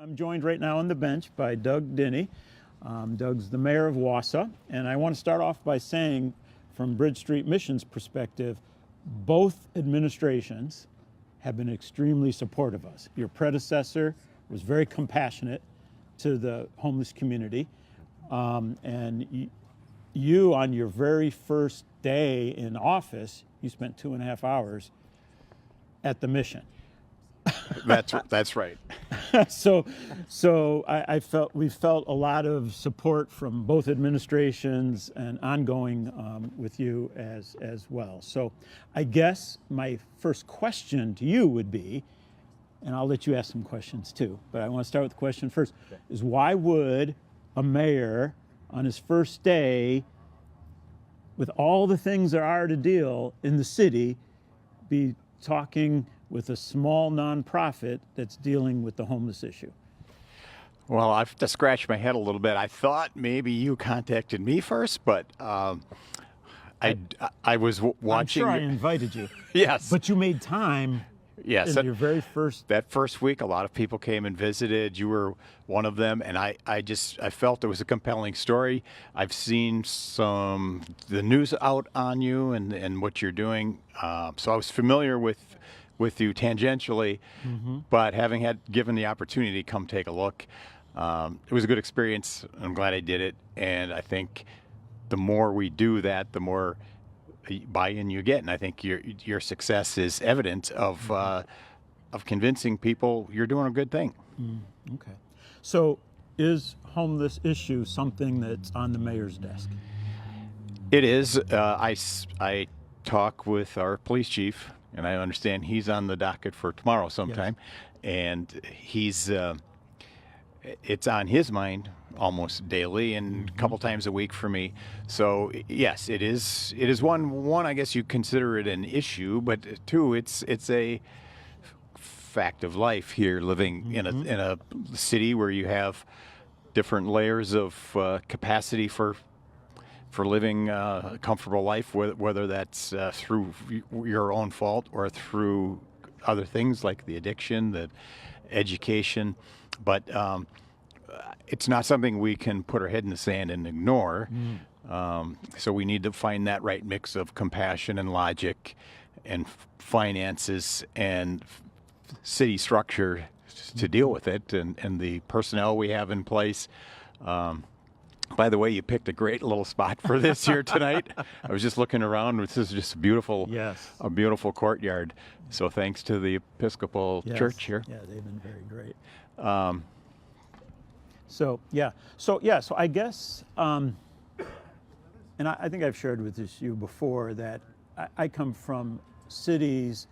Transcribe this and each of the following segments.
I'm joined right now on the bench by Doug Diny. Doug's the mayor of Wausau, and I want to start off by saying, from Bridge Street Mission's perspective, both administrations have been extremely supportive of us. Your predecessor was very compassionate to the homeless community, and you, on your very first day in office, you spent 2.5 hours at the mission. That's right. So we felt a lot of support from both administrations and ongoing with you as well. So I guess my first question to you would be, and I'll let you ask some questions too, but I want to start with the question first, is why would a mayor on his first day, with all the things there are to deal in the city, be talking with a small nonprofit that's dealing with the homeless issue? Well, I have to scratch my head a little bit. I thought maybe you contacted me first, but I was watching. I'm sure I invited you. Yes. But you made time. Yes. In your very first. That first week, a lot of people came and visited. You were one of them, and I felt it was a compelling story. I've seen the news out on you and what you're doing, so I was familiar with you tangentially, but having given the opportunity to come take a look, it was a good experience. I'm glad I did it, and I think the more we do that, the more buy-in you get, and I think your success is evidence of convincing people you're doing a good thing. Okay, so is homeless issue something that's on the mayor's desk? It is. I talk with our police chief, and I understand he's on the docket for tomorrow sometime. Yes. And it's on his mind almost daily and a couple times a week for me. So yes, it is one, I guess you consider it an issue, but two, it's a fact of life here, living in a city where you have different layers of capacity for living a comfortable life, whether that's through your own fault or through other things like the addiction, the education. But it's not something we can put our head in the sand and ignore. So we need to find that right mix of compassion and logic and finances and city structure to deal with it, and the personnel we have in place. By the way, you picked a great little spot for this here tonight. I was just looking around. This is just a beautiful courtyard. So thanks to the Episcopal Church here. Yeah, they've been very great. So I guess, and I think I've shared with you before that I come from cities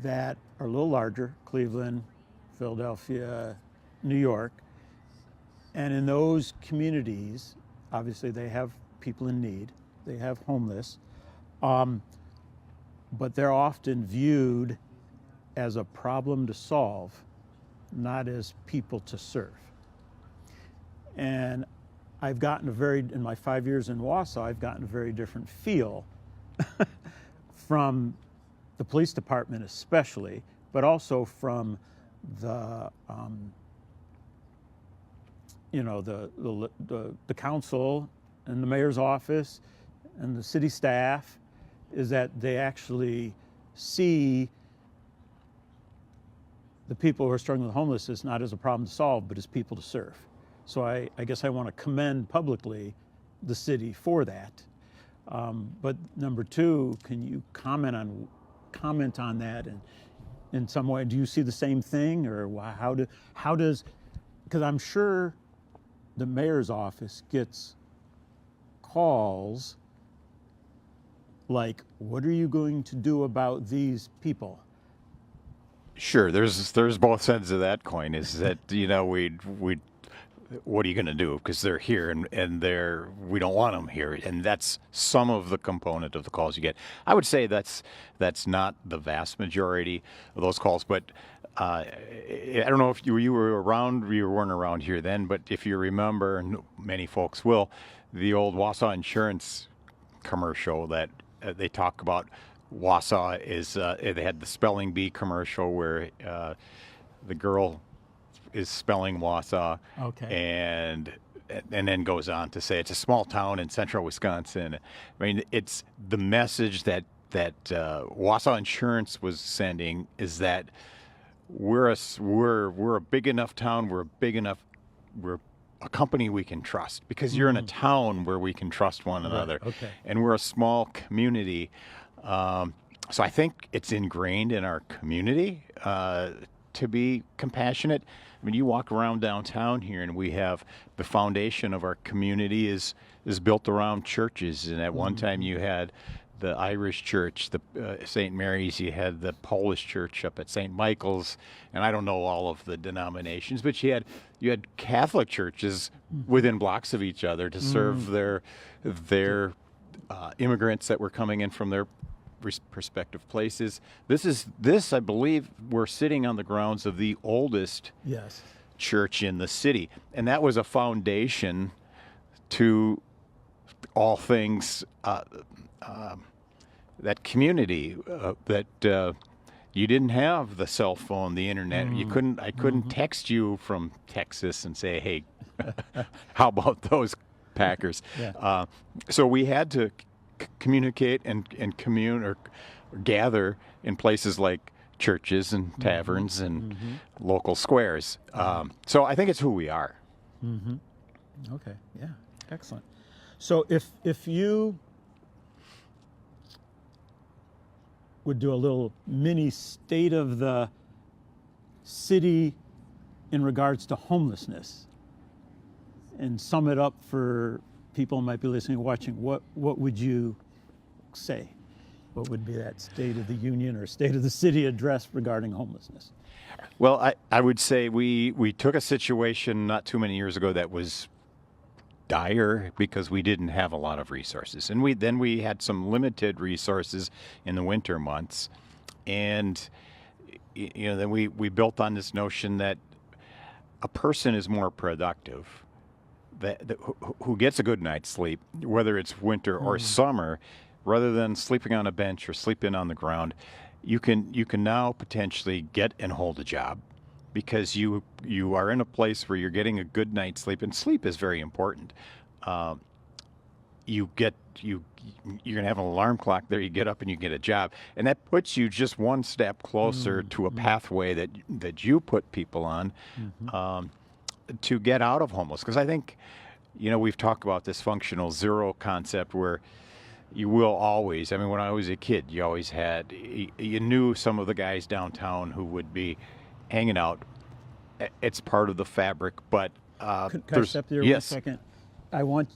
that are a little larger: Cleveland, Philadelphia, New York. And in those communities, obviously they have people in need, they have homeless, but they're often viewed as a problem to solve, not as people to serve. And I've gotten in my 5 years in Wausau, I've gotten a very different feel from the police department especially, but also from the the council and the mayor's office and the city staff, is that they actually see the people who are struggling with homelessness not as a problem to solve, but as people to serve. So I guess I want to commend publicly the city for that. But number two, can you comment on that in some way? Do you see the same thing, or how does, because I'm sure the mayor's office gets calls like, what are you going to do about these people? Sure, there's both sides of that coin. Is that what are you going to do, because they're here and we don't want them here, and that's some of the component of the calls you get. I would say that's not the vast majority of those calls, but I don't know if you were around. You weren't around here then, but if you remember, and many folks will, the old Wausau insurance commercial that they talk about. Wausau is they had the spelling bee commercial where the girl is spelling Wausau, Okay. and then goes on to say it's a small town in central Wisconsin. I mean, it's the message that Wausau Insurance was sending is that we're a big enough town. We're a company we can trust because you're in a town where we can trust one another. Okay. And we're a small community. So I think it's ingrained in our community to be compassionate. I mean, you walk around downtown here, and we have the foundation of our community is built around churches. And at one time, you had the Irish church, the St. Mary's. You had the Polish church up at St. Michael's, and I don't know all of the denominations, but you had Catholic churches within blocks of each other to serve their immigrants that were coming in from their respective places. This I believe we're sitting on the grounds of the oldest Yes. church in the city, and that was a foundation to all things that community that you didn't have the cell phone, the internet. I couldn't text you from Texas and say, hey, how about those Packers? Yeah. So we had to communicate and commune or gather in places like churches and taverns and local squares. So I think it's who we are. Okay. Yeah. Excellent. So if you would do a little mini state of the city in regards to homelessness and sum it up for people who might be listening and watching, what would you say? What would be that State of the Union or State of the City address regarding homelessness? Well, I would say we took a situation not too many years ago that was dire because we didn't have a lot of resources, and we had some limited resources in the winter months, and then we built on this notion that a person is more productive who gets a good night's sleep, whether it's winter or summer, rather than sleeping on a bench or sleeping on the ground. You can now potentially get and hold a job because you are in a place where you're getting a good night's sleep, and sleep is very important. You're gonna have an alarm clock there. You get up and you get a job, and that puts you just one step closer to a pathway that you put people on to get out of homeless. Because I think, we've talked about this functional zero concept where you will always, I mean, when I was a kid, you knew some of the guys downtown who would be hanging out. It's part of the fabric, but Can I step there yes. 1 second? I want,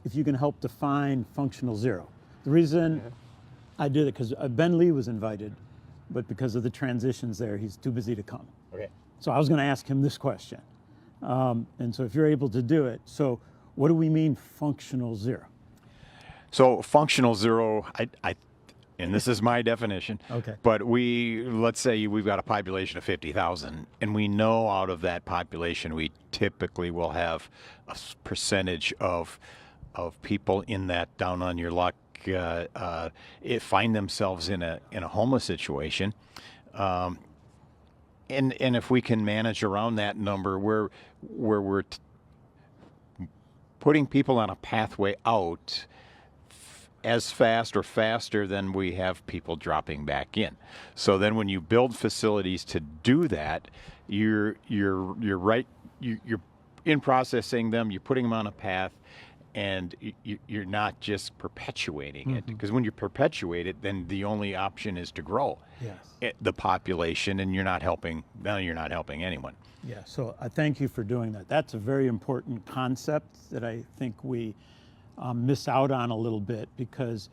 if you can help define functional zero. The reason I did it, because Ben Lee was invited, but because of the transitions there, he's too busy to come. Okay. So I was going to ask him this question. And so if you're able to do it, so what do we mean functional zero? So functional zero, and this is my definition. Okay. But let's say we've got a population of 50,000, and we know out of that population we typically will have a percentage of people in that down on your luck find themselves in a homeless situation. And if we can manage around that number, where we're putting people on a pathway out as fast or faster than we have people dropping back in. So then when you build facilities to do that, you're right. You're in processing them. You're putting them on a path, and you're not just perpetuating it. Because when you perpetuate it, then the only option is to grow the population, and you're not helping anyone. Yeah, so I thank you for doing that. That's a very important concept that I think we miss out on a little bit, because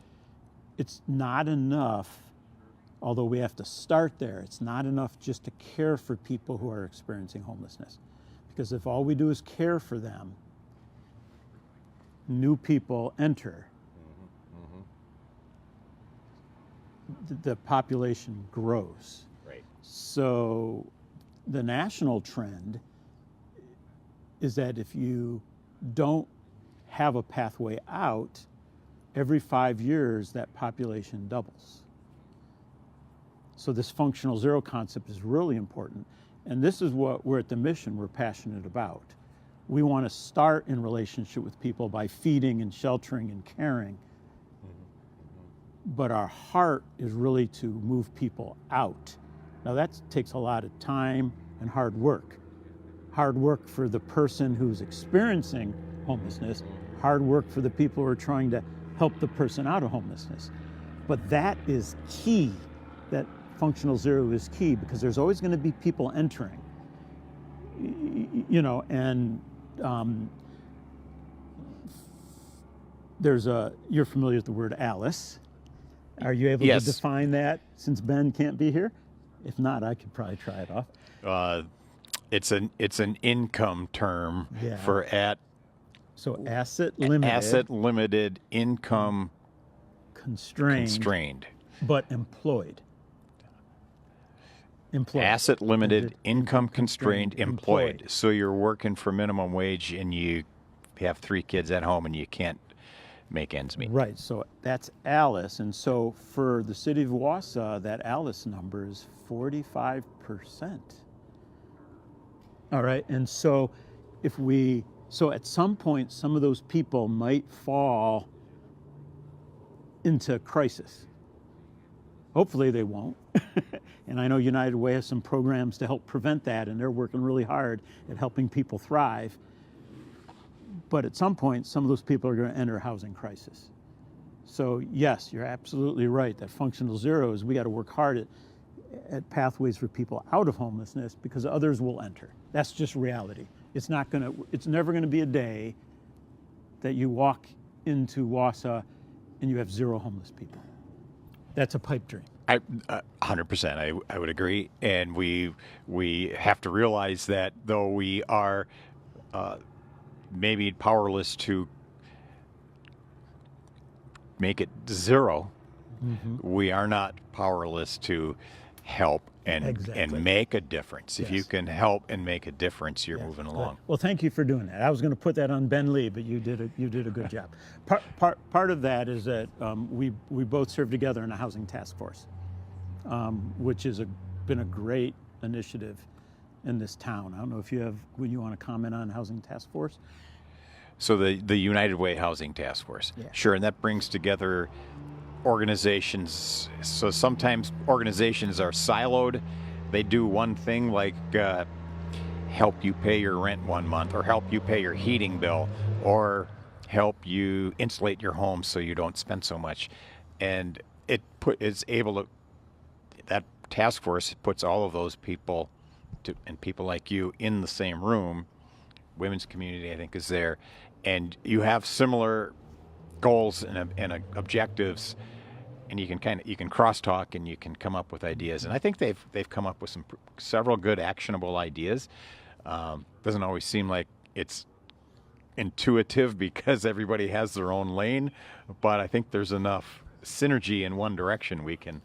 it's not enough, although we have to start there, it's not enough just to care for people who are experiencing homelessness. Because if all we do is care for them, new people enter, the population grows. Right. So the national trend is that if you don't have a pathway out, every 5 years that population doubles. So this functional zero concept is really important. And this is what we're at the mission we're passionate about. We want to start in relationship with people by feeding and sheltering and caring. But our heart is really to move people out. Now that takes a lot of time and hard work. Hard work for the person who's experiencing homelessness, hard work for the people who are trying to help the person out of homelessness. But that is key, that functional zero is key, because there's always going to be people entering. You know, and you're familiar with the word Alice. Are you able Yes. to define that since Ben can't be here? If not, I could probably try it off. It's an income term Yeah. for So asset limited, income constrained, but employed. Asset limited, income constrained, employed. So you're working for minimum wage and you have 3 kids at home and you can't make ends meet. Right, so that's Alice. And so for the city of Wausau, that Alice number is 45%. All right, and so so at some point, some of those people might fall into crisis. Hopefully they won't. And I know United Way has some programs to help prevent that, and they're working really hard at helping people thrive. But at some point, some of those people are going to enter a housing crisis. So yes, you're absolutely right. That functional zero is we got to work hard at pathways for people out of homelessness, because others will enter. That's just reality. It's never going to be a day that you walk into Wausau and you have 0 homeless people. That's a pipe dream. 100%. I would agree, and we have to realize that though we are maybe powerless to make it 0, we are not powerless to help and make a difference. If you can help and make a difference, you're moving along. Well, thank you for doing that. I was going to put that on Ben Lee, but you did a good job. Part of that is that we both serve together in a housing task force, which has been a great initiative in this town. I don't know if you want to comment on housing task force. So the United Way Housing Task Force. Yeah. Sure, and that brings together organizations. So sometimes organizations are siloed. They do one thing, like help you pay your rent 1 month, or help you pay your heating bill, or help you insulate your home so you don't spend so much. And that task force puts all of those people and people like you in the same room. Women's community, I think, is there, and you have similar goals and objectives, and you can crosstalk and you can come up with ideas. And I think they've come up with several good actionable ideas. Doesn't always seem like it's intuitive because everybody has their own lane, but I think there's enough synergy in one direction we can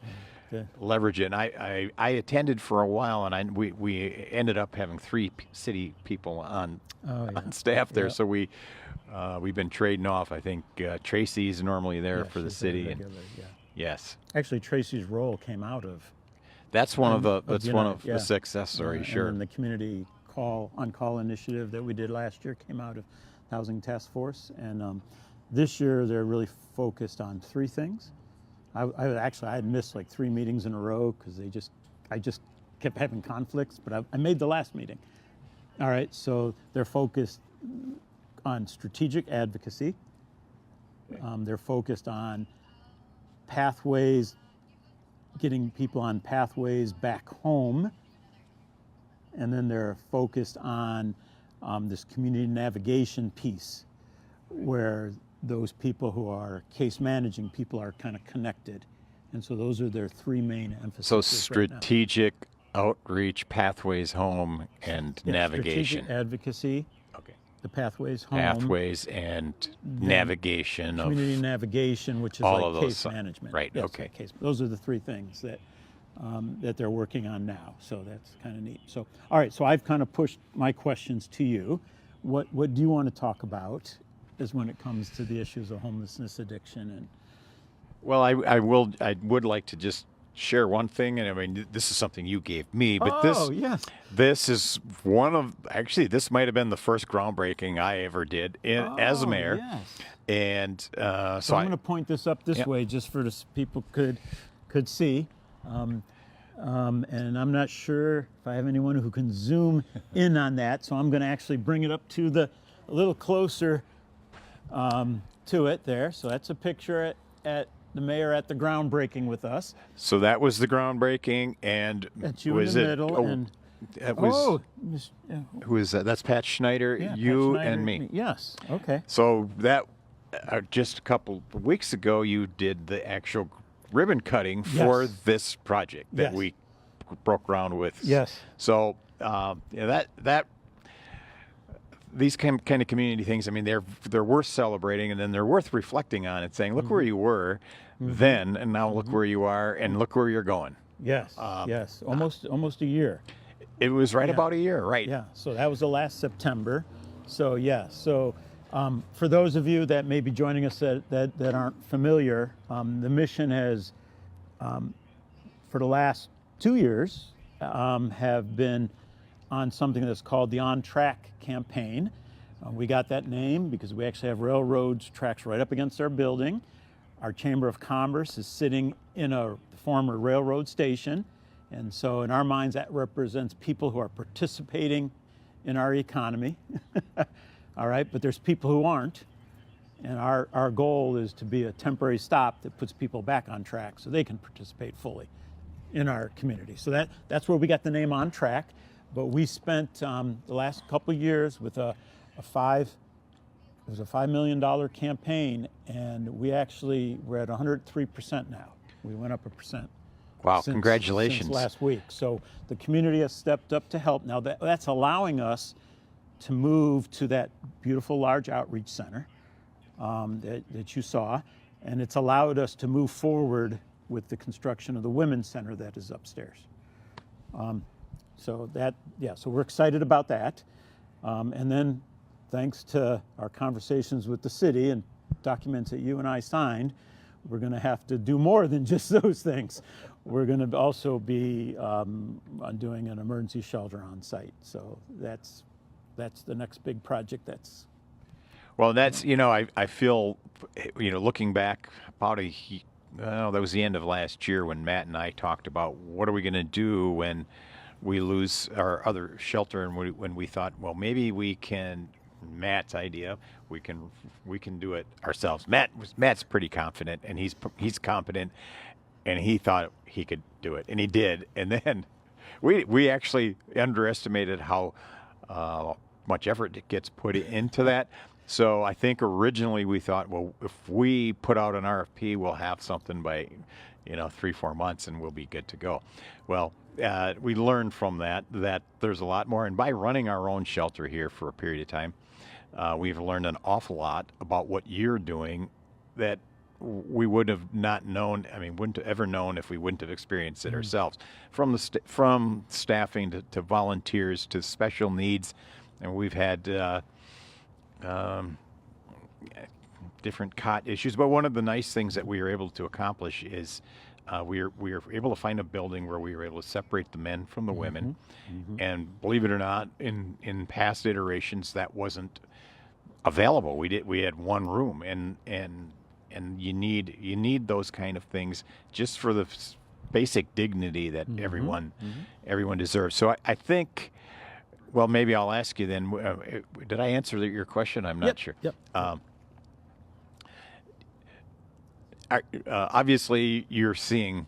leverage it. And I attended for a while, and we ended up having 3 city people on staff there. So we've been trading off. I think Tracy's normally there for the city. Yes. Actually, Tracy's role came out of. That's one of the success stories. Sure. And the community on-call initiative that we did last year came out of Housing Task Force, and this year they're really focused on 3 things. I had missed like 3 meetings in a row because I just kept having conflicts, but I made the last meeting. All right, so they're focused on strategic advocacy. They're focused on pathways, getting people on pathways back home, and then they're focused on this community navigation piece, where those people who are case managing people are kind of connected. And so those are their 3 main emphases. So strategic outreach, pathways home, and navigation. Strategic advocacy. Okay. The pathways home. Pathways and navigation community of navigation, which is all like of those. case management. Right. Yes, Okay. Those are the 3 things that they're working on now. So that's kind of neat. So all right. So I've kind of pushed my questions to you. What do you want to talk about is when it comes to the issues of homelessness, addiction, and Well, I would like to just share one thing, and I mean, this is something you gave me, but Oh, yes. this is one of, actually, this might have been the first groundbreaking I ever did as a Oh, mayor. yes. And So I'm going to point this up this Yep. way, just for this people could see. And I'm not sure if I have anyone who can zoom in on that. So I'm going to actually bring it up to a little closer to it there. So that's a picture at the mayor at the groundbreaking with us. so that was the groundbreaking, and That's you was in the it? middle. Oh, and that was who is that? That's Pat Schneider, yeah, Pat you, Schneider, and me. Yes. Okay. So that just a couple of weeks ago, you did the actual ribbon cutting for Yes. this project that Yes. we broke ground with. Yes. So that these kind of community things, I mean, they're worth celebrating, and then they're worth reflecting on and saying, look where you were then, and now look where you are, and look where you're going. Yes. Yes. Almost a year. It was right about a year, right? Yeah, so that was the last September. So yeah, so for those of you that may be joining us that aren't familiar, the mission has, for the last 2 years, have been on something that's called the On Track campaign. We got that name because we actually have railroads tracks right up against our building. Our Chamber of Commerce is sitting in a former railroad station. And so in our minds, that represents people who are participating in our economy. All right, but there's people who aren't. And our goal is to be a temporary stop that puts people back on track so they can participate fully in our community. So that's where we got the name On Track. But we spent the last couple of years with it was a $5 million campaign, and we're at 103% now. We went up 1%. Wow, Since congratulations. last week. So the community has stepped up to help. Now that's allowing us to move to that beautiful large outreach center that you saw, and it's allowed us to move forward with the construction of the women's center that is upstairs. So we're excited about that. And then thanks to our conversations with the city and documents that you and I signed, we're going to have to do more than just those things. We're going to also be doing an emergency shelter on site. So that's the next big project. Well, that's, I feel, looking back about that was the end of last year when Matt and I talked about what are we going to do when we lose our other shelter, and when we thought, well, maybe we can, Matt's idea, we can do it ourselves. Matt's pretty confident, and he's competent, and he thought he could do it, and he did. And then we actually underestimated how much effort it gets put into that. So I think originally we thought, well, if we put out an RFP, we'll have something by 3-4 months and we'll be good to go. Well, we learned from that there's a lot more, and by running our own shelter here for a period of time, we've learned an awful lot about what you're doing that we would have not known. I mean, wouldn't have ever known if we wouldn't have experienced it ourselves. From from staffing to volunteers to special needs, and we've had different cot issues. But one of the nice things that we were able to accomplish is we were able to find a building where we were able to separate the men from the women. And believe it or not, in past iterations that wasn't available. We had one room, and you need those kind of things just for the basic dignity that everyone deserves. So I think, well, maybe I'll ask you then. Did I answer your question? I'm not sure. Yep. Obviously, you're seeing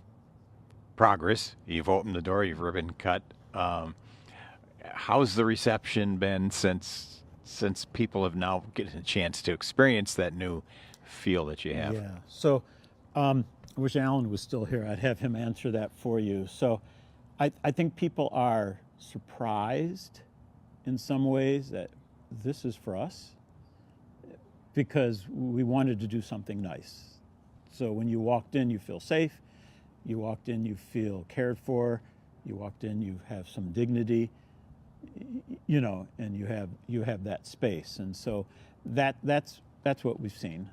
progress. You've opened the door. You've ribbon cut. How's the reception been since people have now getting a chance to experience that new feel that you have? Yeah. So I wish Alan was still here. I'd have him answer that for you. So I think people are surprised in some ways that this is for us because we wanted to do something nice. So when you walked in, you feel safe. You walked in, you feel cared for. You walked in, you have some dignity, and you have that space. And so that's what we've seen.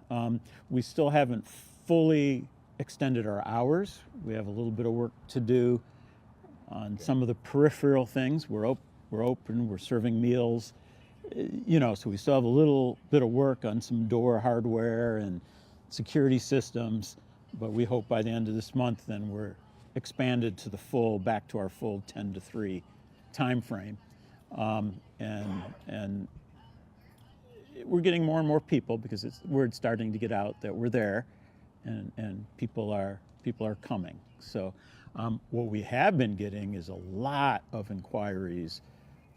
We still haven't fully extended our hours. We have a little bit of work to do on some of the peripheral things. We're open, we're serving meals, so we still have a little bit of work on some door hardware and security systems, but we hope by the end of this month then we're expanded to back to our full 10 to 3 time frame. And we're getting more and more people because word's starting to get out that we're there, and people are coming. So what we have been getting is a lot of inquiries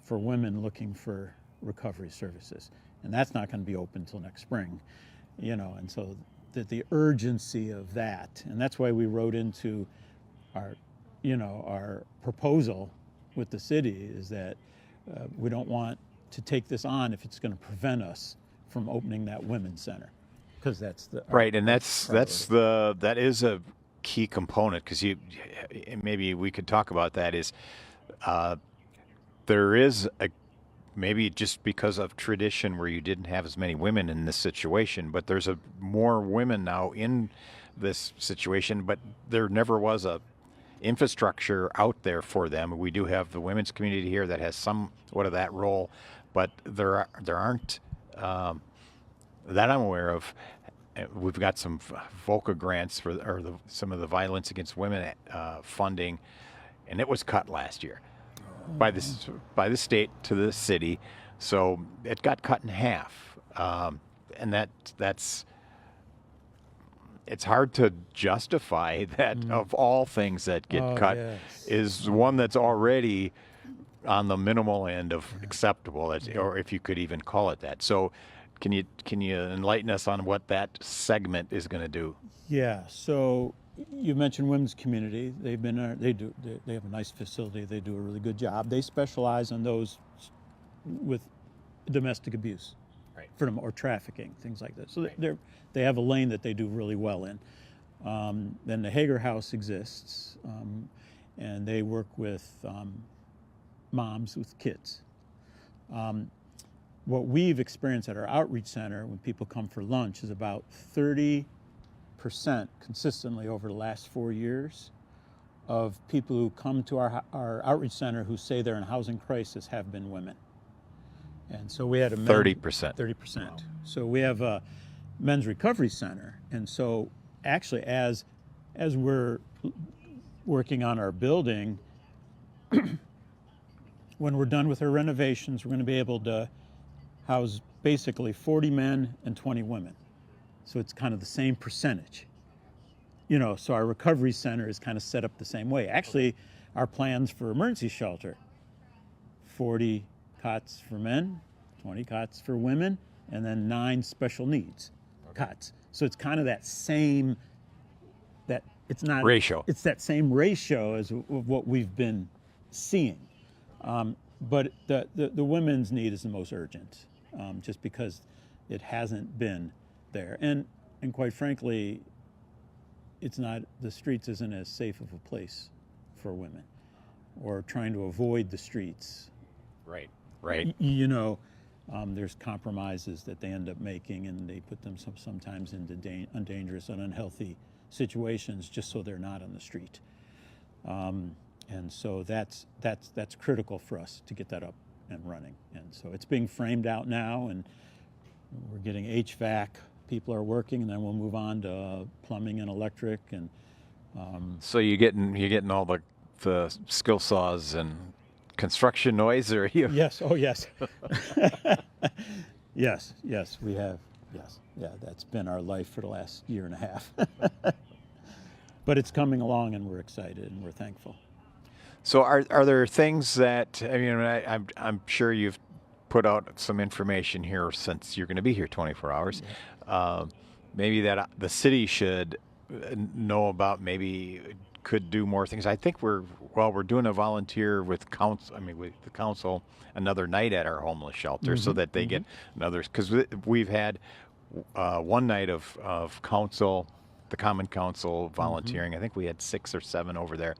for women looking for recovery services, and that's not going to be open until next spring, and so the urgency of that, and that's why we wrote into our proposal with the city is that we don't want to take this on if it's going to prevent us from opening that women's center, because that's right, and that is a key component, because maybe we could talk about that. Is there is maybe just because of tradition where you didn't have as many women in this situation, but there's more women now in this situation, but there never was a infrastructure out there for them. We do have the women's community here that has somewhat of that role, but there aren't that I'm aware of. We've got some VOCA grants for some of the violence against women funding, and it was cut last year by the state to the city, so it got cut in half, and that's. It's hard to justify that of all things that get cut, yes. is one that's already on the minimal end of acceptable, or if you could even call it that. So can you enlighten us on what that segment is going to do? Yeah, so you mentioned women's community. They have a nice facility. They do a really good job. They specialize on those with domestic abuse, right, or trafficking, things like that. So they have a lane that they do really well in. Then the Hager House exists, and they work with moms with kids. What we've experienced at our outreach center when people come for lunch is about 30% consistently over the last 4 years of people who come to our outreach center who say they're in housing crisis have been women. And so we had 30%. 30%. Wow. So we have a men's recovery center. And so actually as we're working on our building, when we're done with our renovations, we're going to be able to house basically 40 men and 20 women. So it's kind of the same percentage. So our recovery center is kind of set up the same way. Actually, our plans for emergency shelter, 40 cots for men, 20 cots for women, and then 9 special needs cots. So it's kind of that same, that it's not ratio. It's that same ratio as what we've been seeing. But the women's need is the most urgent, just because it hasn't been there. And quite frankly, the streets isn't as safe of a place for women, or trying to avoid the streets. Right. There's compromises that they end up making, and they put them sometimes into dangerous and unhealthy situations just so they're not on the street. And so that's critical for us to get that up and running. And so it's being framed out now, and we're getting HVAC. People are working, and then we'll move on to plumbing and electric. And so you're getting all the skill saws and construction noise, or you? Yes. Oh, yes. Yes. We have. Yes. Yeah. That's been our life for the last year and a half. But it's coming along, and we're excited and we're thankful. So are there things that I'm sure you've put out some information here since you're going to be here 24 hours. Yeah. Maybe that the city should know about, maybe could do more things. I think we're doing a volunteer with the council another night at our homeless shelter, so that they get another, because we've had one night of council, the Common Council volunteering. I think we had 6 or 7 over there.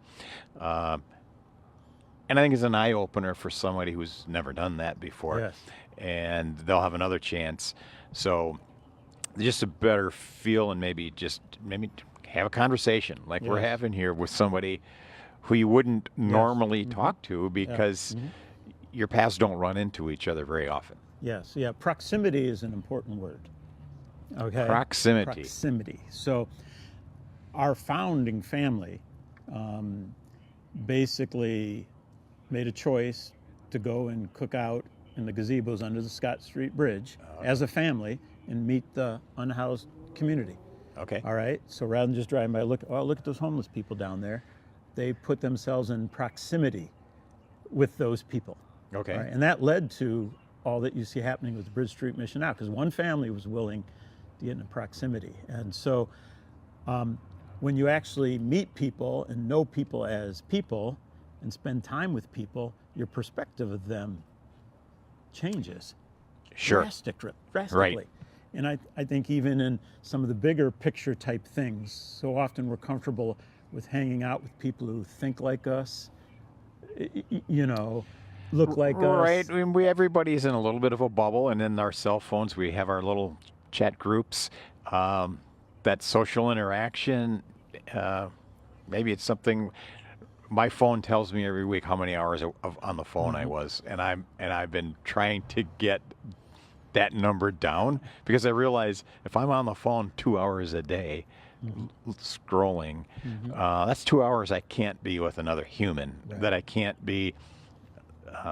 And I think it's an eye-opener for somebody who's never done that before. Yes. And they'll have another chance. So just a better feel, and maybe have a conversation like we're Yes. having here with somebody who you wouldn't normally talk to because your paths don't run into each other very often. Yes, yeah. Proximity is an important word. Okay. Proximity. Proximity. So, our founding family basically made a choice to go and cook out in the gazebos under the Scott Street Bridge as a family and meet the unhoused community. Okay. All right. So rather than just driving by, look at those homeless people down there. They put themselves in proximity with those people. Okay. All right? And that led to all that you see happening with the Bridge Street Mission now, because one family was willing to get in proximity. And so when you actually meet people and know people as people and spend time with people, your perspective of them changes Sure. drastically. Right. And I think even in some of the bigger picture type things, so often we're comfortable with hanging out with people who think like us, look like us. Right. I mean, everybody's in a little bit of a bubble, and in our cell phones, we have our little chat groups. That social interaction, maybe it's something. My phone tells me every week how many hours on the phone I was, and I've been trying to get that number down because I realize if I'm on the phone 2 hours a day scrolling, that's 2 hours I can't be with another human, that I can't be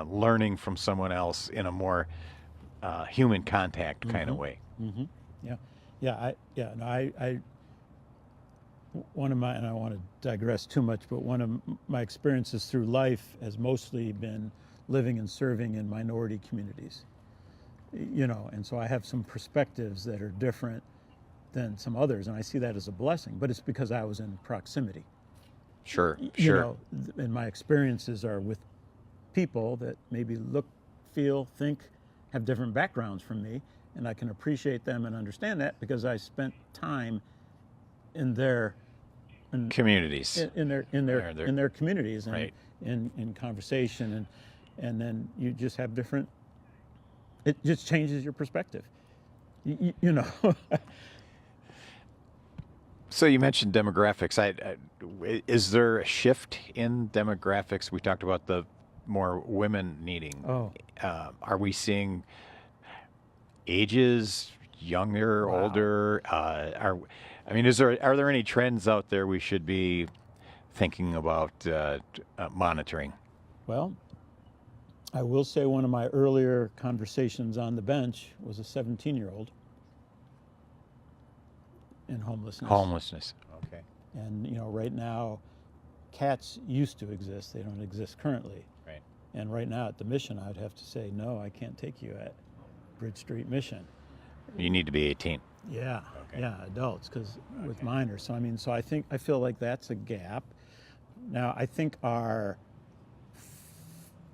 learning from someone else in a more human contact kind of way. One of my, and I don't want to digress too much, but one of my experiences through life has mostly been living and serving in minority communities. And so I have some perspectives that are different than some others, and I see that as a blessing, but it's because I was in proximity. Sure. And my experiences are with people that maybe look, feel, think, have different backgrounds from me, and I can appreciate them and understand that because I spent time in their communities, in their communities, and right. in conversation, and then you just have different. It just changes your perspective. So you mentioned demographics. Is there a shift in demographics? We talked about the more women needing. Are we seeing ages younger, older? Are there any trends out there we should be thinking about monitoring? Well, I will say one of my earlier conversations on the bench was a 17-year-old in homelessness. Homelessness. Okay. And right now, cats used to exist. They don't exist currently. Right. And right now at the mission, I'd have to say, no, I can't take you at Bridge Street Mission. You need to be 18. Yeah. Okay. Yeah, adults, because with minors. So I feel like that's a gap. Now, I think our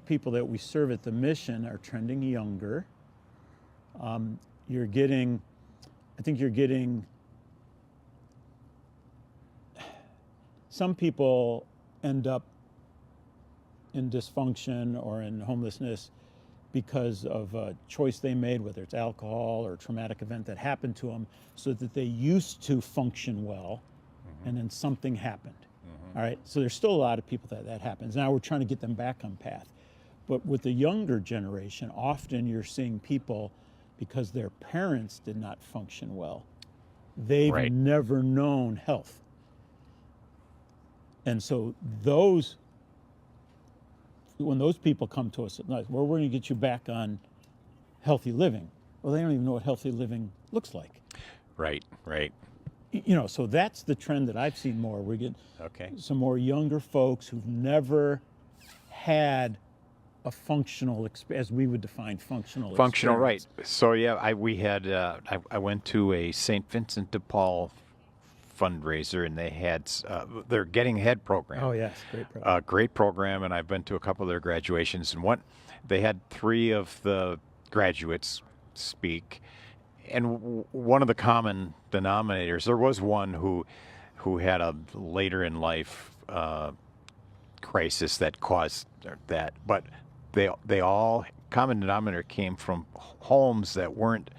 people that we serve at the mission are trending younger. You're getting some people end up in dysfunction or in homelessness because of a choice they made, whether it's alcohol or a traumatic event that happened to them, so that they used to function well, and then something happened. All right, so there's still a lot of people that happens. Now we're trying to get them back on path. But with the younger generation, often you're seeing people, because their parents did not function well, they've never known health. And so when those people come to us at night, well, we're going to get you back on healthy living. Well, they don't even know what healthy living looks like. Right. So that's the trend that I've seen more. We get some more younger folks who've never had a functional, as we would define functional experience. Right. So I went to a St. Vincent de Paul fundraiser, and they had their Getting Ahead program. Oh yes, great program. Great program, and I've been to a couple of their graduations, and they had 3 of the graduates speak, and one of the common denominators, there was one who had a later in life crisis that caused that, but they all, common denominator came from homes that weren't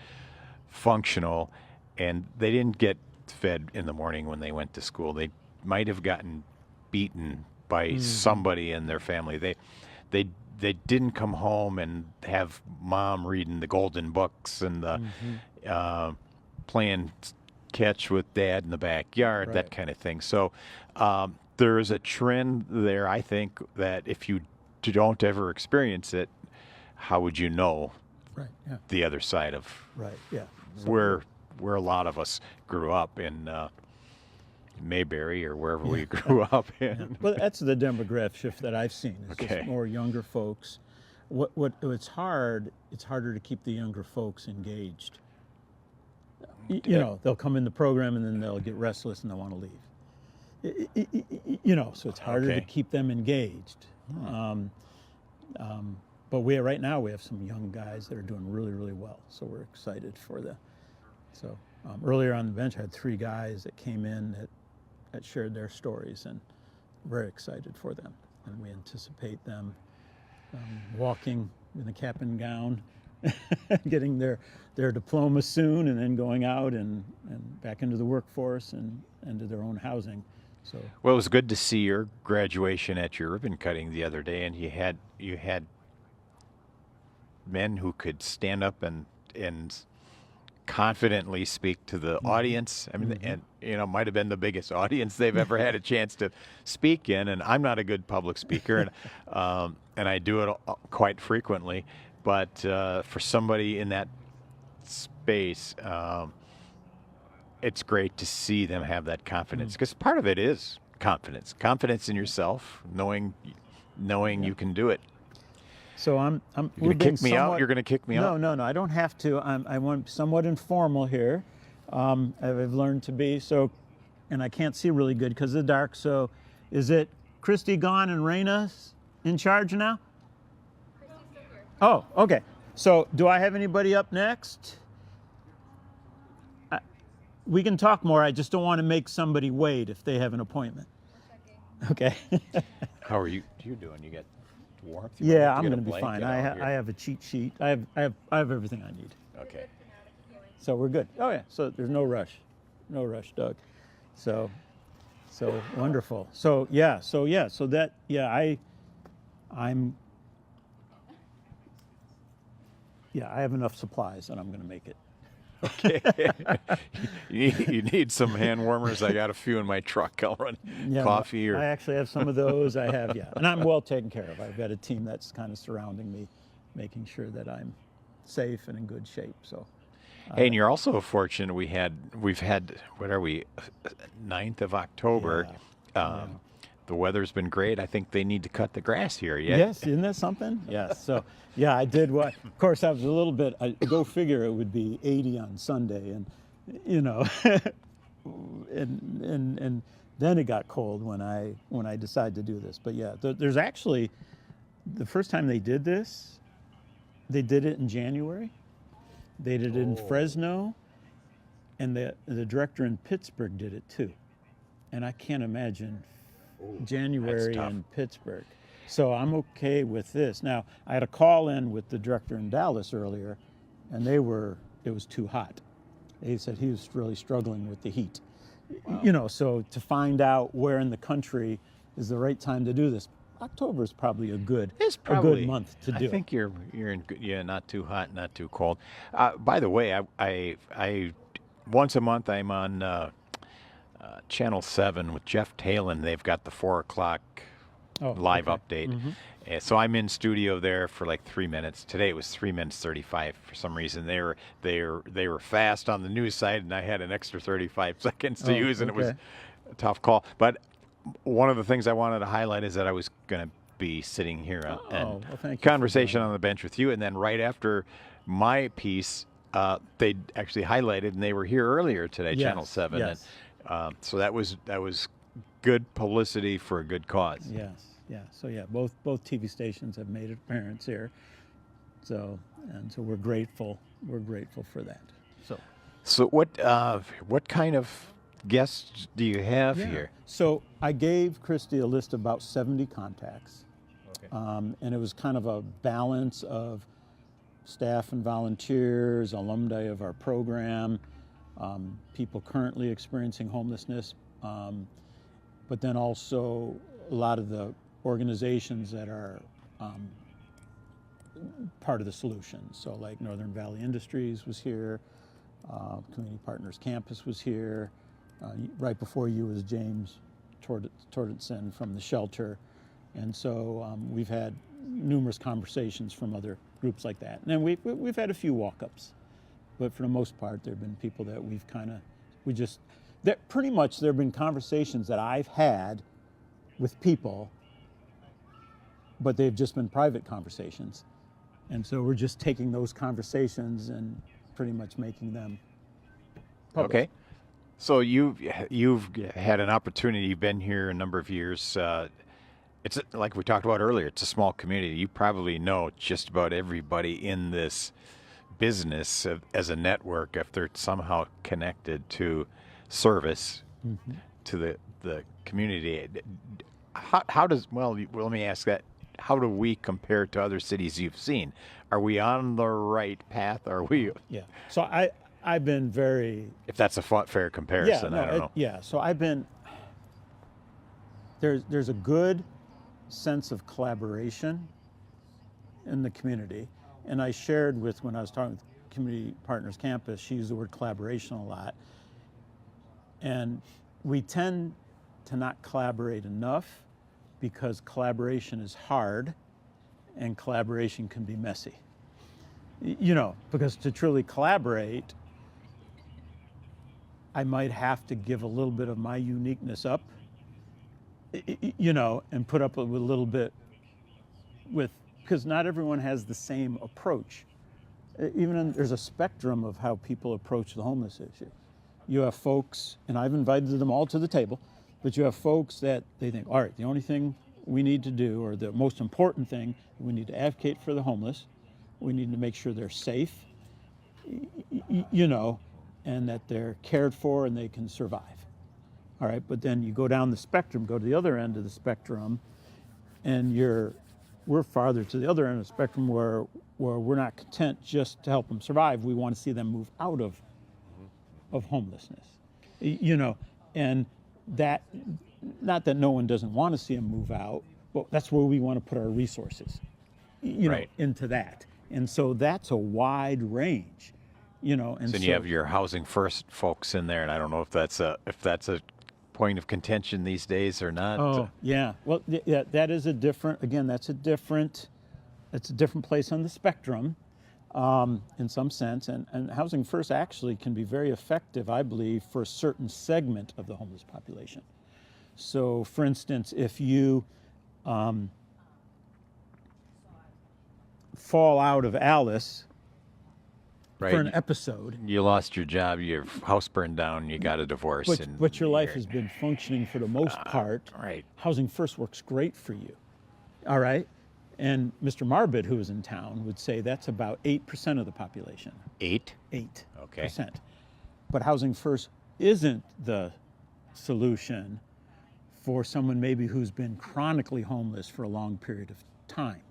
functional, and they didn't get fed in the morning when they went to school. They might have gotten beaten by somebody in their family. They didn't come home and have mom reading the golden books and the playing catch with dad in the backyard, that Right. kind of thing. So there is a trend there, I think, that if you don't ever experience it, how would you know Right. Yeah. the other side of Right. Yeah. So- where a lot of us grew up in Mayberry or wherever we grew up in? Well, that's the demographic shift that I've seen. It's Okay. just more younger folks. It's hard. It's harder to keep the younger folks engaged. You know, they'll come in the program and then they'll get restless and they'll want to leave. You know, so it's harder to Okay. keep them engaged. But right now we have some young guys that are doing really, really well. So we're excited for them. So earlier on the bench, I had 3 guys that came in that shared their stories, and very excited for them. And we anticipate them walking in a cap and gown, getting their diploma soon, and then going out and back into the workforce and into their own housing. So Well, it was good to see your graduation at your ribbon cutting the other day, and you had men who could stand up and confidently speak to the audience. I mean, and might have been the biggest audience they've ever had a chance to speak in. And I'm not a good public speaker, and I do it quite frequently. But for somebody in that space, it's great to see them have that confidence, because part of it is confidence in yourself, knowing you can do it. So You're gonna kick me out? You're gonna kick me out? No, I don't have to. I want somewhat informal here. I've learned to be so, and I can't see really good because of the dark. So, is it Christy gone and Raina's in charge now? Christy's still here. Oh, okay. So, do I have anybody up next? We can talk more. I just don't want to make somebody wait if they have an appointment. We're checking. Okay. How are you doing? You get warmth? Yeah, I'm going to be fine. I have a cheat sheet. I have everything I need. Okay. So we're good. Oh yeah. So there's no rush, Doug. So wonderful. So that I have enough supplies and I'm going to make it. Okay. you need some hand warmers. I got a few in my truck. I'll run coffee or. I actually have some of those. I have, and I'm well taken care of. I've got a team that's kind of surrounding me, making sure that I'm safe and in good shape. So. Hey, and you're also fortunate. We've had what are we, 9th of October. Yeah. The weather's been great. I think they need to cut the grass here yet. Yes, isn't that something? Yes. So, yeah, I did what. Of course, I was a little bit. Go figure. It would be 80 on Sunday, and and then it got cold when I decided to do this. But yeah, there's actually the first time they did this, they did it in January. They did it in Fresno, and the director in Pittsburgh did it too. And I can't imagine January tough. in Pittsburgh. So I'm okay with this. Now, I had a call in with the director in Dallas earlier, and it was too hot. He said he was really struggling with the heat. Wow. So to find out where in the country is the right time to do this, October is probably a good month to do. I think you're in good, not too hot, not too cold. By the way, I once a month I'm on Channel 7 with Jeff Talon. They've got the 4 o'clock live update. Mm-hmm. So I'm in studio there for like 3 minutes. Today it was 3 minutes 35 for some reason. They were fast on the news side, and I had an extra 35 seconds to use, and it was a tough call. But one of the things I wanted to highlight is that I was going to be sitting here and conversation on the bench with you, and then right after my piece, they actually highlighted, and they were here earlier today, Yes, Channel 7. yes. And, so that was good publicity for a good cause. Yes, yeah. So yeah, both TV stations have made an appearance here. So we're grateful. We're grateful for that. So what kind of guests do you have here? So I gave Christy a list of about 70 contacts. Okay. And it was kind of a balance of staff and volunteers, alumni of our program, people currently experiencing homelessness, but then also a lot of the organizations that are part of the solution. So like Northern Valley Industries was here, Community Partners Campus was here. Right before you was James Tordenson from the shelter. And so we've had numerous conversations from other groups like that. And then we've had a few walk-ups, but for the most part, there have been people that pretty much there have been conversations that I've had with people, but they've just been private conversations. And so we're just taking those conversations and pretty much making them public. Okay. So you've had an opportunity. You've been here a number of years. It's like we talked about earlier. It's a small community. You probably know just about everybody in this business as a network if they're somehow connected to service to the community. How does let me ask that. How do we compare to other cities you've seen? Are we on the right path? Are we? Yeah. So I've been very. If that's a fair comparison, I don't know. Yeah. So I've been. There's a good sense of collaboration in the community, and I shared when I was talking with Community Partners Campus, she used the word collaboration a lot, and we tend to not collaborate enough because collaboration is hard, and collaboration can be messy. Because to truly collaborate, I might have to give a little bit of my uniqueness up, and put up with a little bit because not everyone has the same approach. There's a spectrum of how people approach the homeless issue. You have folks, and I've invited them all to the table, but you have folks that they think, all right, the only thing we need to do, or the most important thing, we need to advocate for the homeless. We need to make sure they're safe, and that they're cared for and they can survive. All right, but then you go down the spectrum, go to the other end of the spectrum, and we're farther to the other end of the spectrum where we're not content just to help them survive. We want to see them move out of homelessness, and that, not that no one doesn't want to see them move out, but that's where we want to put our resources, Right. into that. And so that's a wide range, And So you have your Housing First folks in there, and I don't know if that's a point of contention these days or not. Oh, yeah. Well, yeah, that is that's a different place on the spectrum, in some sense. And Housing First actually can be very effective, I believe, for a certain segment of the homeless population. So, for instance, if you fall out of Alice Right. for an episode, You lost your job, your house burned down, you got a divorce. but your life has been functioning for the most part, right. Housing First works great for you. All right? And Mr. Marbit, who was in town, would say that's about 8% of the population. 8? 8%. Okay. But Housing First isn't the solution for someone maybe who's been chronically homeless for a long period of time.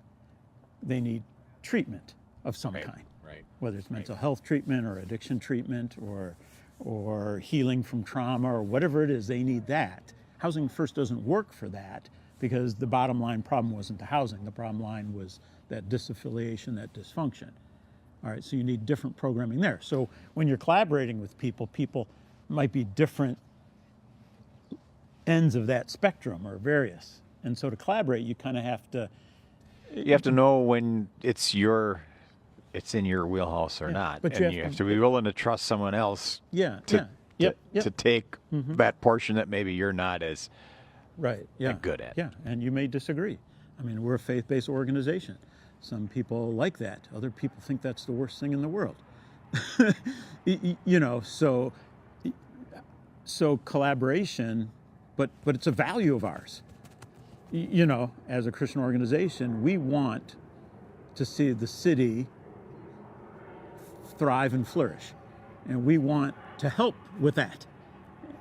They need treatment of some kind. Right. Whether it's mental health treatment or addiction treatment or healing from trauma or whatever it is, they need that. Housing First doesn't work for that because the bottom line problem wasn't the housing. The bottom line was that disaffiliation, that dysfunction. All right, so you need different programming there. So when you're collaborating with people might be different ends of that spectrum or various. And so to collaborate, you kind of have to... You have to know when it's in your wheelhouse or not. but and you have to be willing to trust someone else to take that portion that maybe you're not as right, good at. Yeah, and you may disagree. I mean, we're a faith-based organization. Some people like that. Other people think that's the worst thing in the world. So collaboration, but it's a value of ours. As a Christian organization, we want to see the city thrive and flourish. And we want to help with that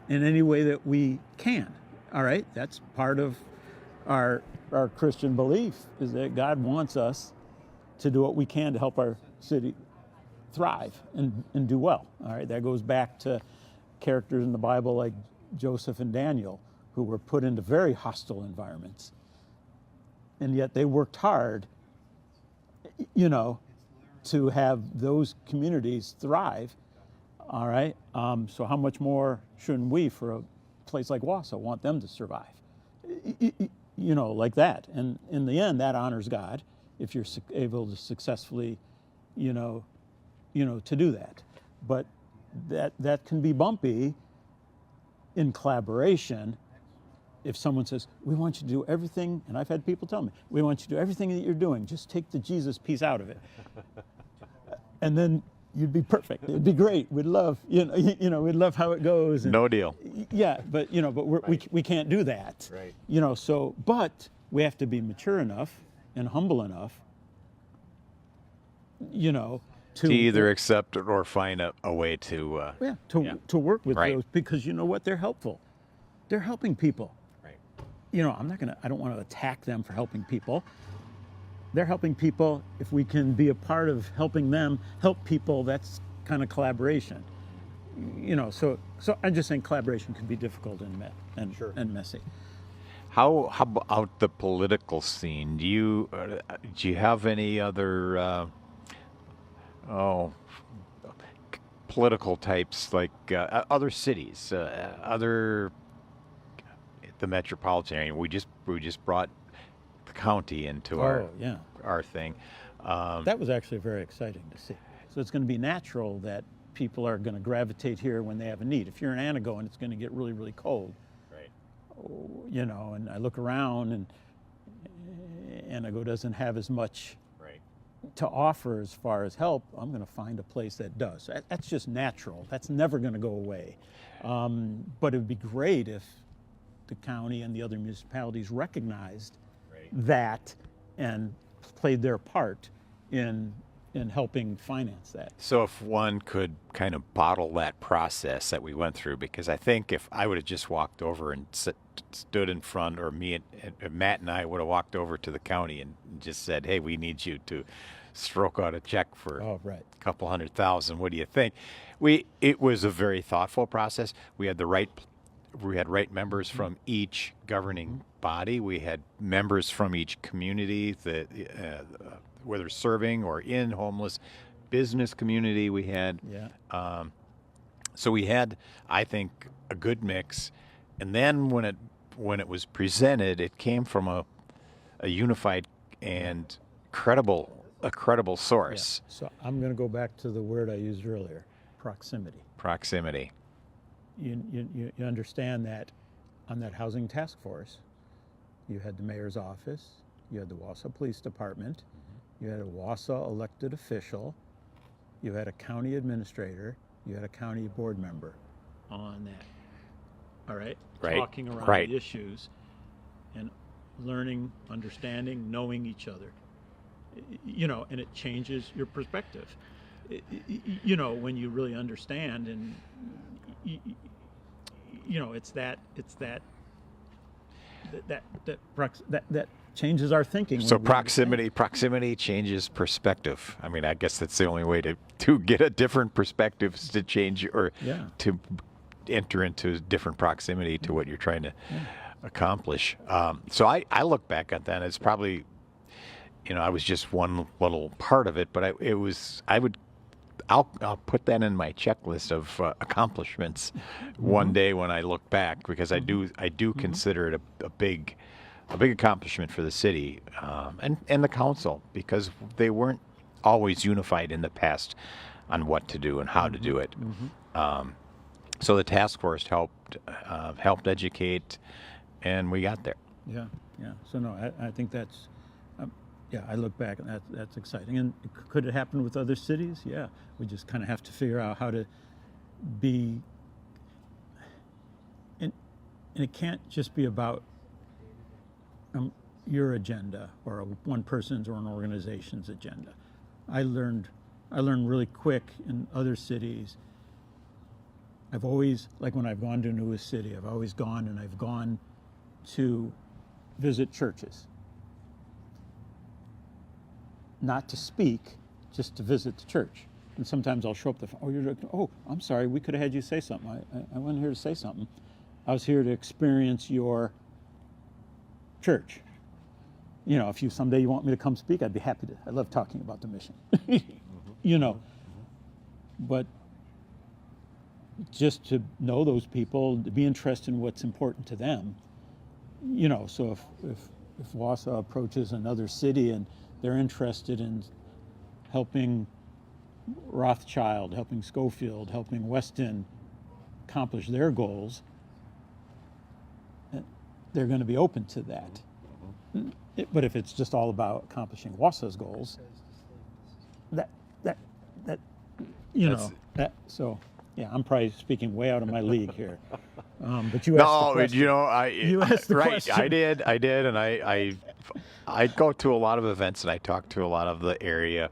in any way that we can. All right? That's part of our Christian belief, is that God wants us to do what we can to help our city thrive and do well. All right, that goes back to characters in the Bible like Joseph and Daniel, who were put into very hostile environments, and yet they worked hard, to have those communities thrive. All right, so how much more shouldn't we, for a place like Wausau, want them to survive? Like that. And in the end, that honors God if you're able to successfully, to do that. But that can be bumpy in collaboration. If someone says, we want you to do everything, and I've had people tell me, we want you to do everything that you're doing, just take the Jesus piece out of it. And then you'd be perfect. It'd be great. We'd love, we'd love how it goes. And, No deal. yeah, but we can't do that. Right. But we have to be mature enough and humble enough, to either accept it or find a way to. To work with Right. those, because you know what, they're helpful. They're helping people. Right. I don't want to attack them for helping people. They're helping people. If we can be a part of helping them help people, that's kind of collaboration. So I'm just saying collaboration can be difficult and messy. How about the political scene? Do you have any other political types, like other cities, the metropolitan area? We just brought the county into our thing. That was actually very exciting to see. So it's going to be natural that people are going to gravitate here when they have a need. If you're in Anago and it's going to get really, really cold, Right. And I look around and Anago doesn't have as much Right. to offer as far as help, I'm going to find a place that does. That's just natural. That's never going to go away. But it would be great if the county and the other municipalities recognized that and played their part in helping finance that. So if one could kind of bottle that process that we went through, because I think if I would have just walked over and stood in front, or me and Matt and I would have walked over to the county and just said, hey, we need you to stroke out a check for a couple $100,000. What do you think? It was a very thoughtful process. We had right members from each governing body. We had members from each community, whether serving or in homeless business community. We had, so we had, I think, a good mix. And then when it was presented, it came from a unified and a credible source. Yeah. So I'm going to go back to the word I used earlier: proximity. Proximity. You understand that on that housing task force, you had the mayor's office, you had the Wausau Police Department, you had a Wausau elected official, you had a county administrator, you had a county board member on that. All right? Right. Talking around the issues and learning, understanding, knowing each other. And it changes your perspective. When you really understand, and that changes our thinking. So proximity changes perspective. I mean, I guess that's the only way to get a different perspective, is to change or to enter into different proximity to what you're trying to accomplish. So I look back at that. It's probably, I was just one little part of it, but I'll put that in my checklist of accomplishments one day when I look back, because I do consider it a big accomplishment for the city and the council, because they weren't always unified in the past on what to do and how to do it. So the task force helped educate, and we got there. Yeah. So no, I think that's. I look back and that's exciting. And could it happen with other cities? Yeah, we just kind of have to figure out how to be. And it can't just be about your agenda or one person's or an organization's agenda. I learned really quick in other cities. I've always, like when I've gone to a new city, I've gone to visit churches. Not to speak, just to visit the church. And sometimes I'll show up oh, you're director. Oh, I'm sorry, we could have had you say something. I wasn't here to say something. I was here to experience your church. You know, if you someday you want me to come speak, I'd be happy to. I love talking about the mission. You know, but just to know those people, to be interested in what's important to them. You know, so if Wausau approaches another city and they're interested in helping Rothschild, helping Schofield, helping Weston accomplish their goals, they're going to be open to that. But if it's just all about accomplishing Wausau's goals, that you know, so yeah, I'm probably speaking way out of my league here. But you asked the No, question. you know, asked the right, question. I did, and I go to a lot of events and I talk to a lot of the area.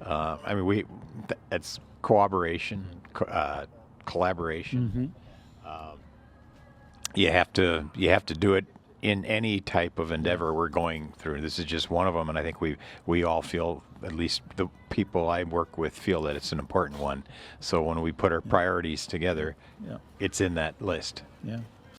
I mean, it's cooperation, collaboration. You have to do it in any type of endeavor we're going through. This is just one of them, and I think we all feel, at least the people I work with, feel that it's an important one. So when we put our priorities together, Yeah. it's in that list. Yeah.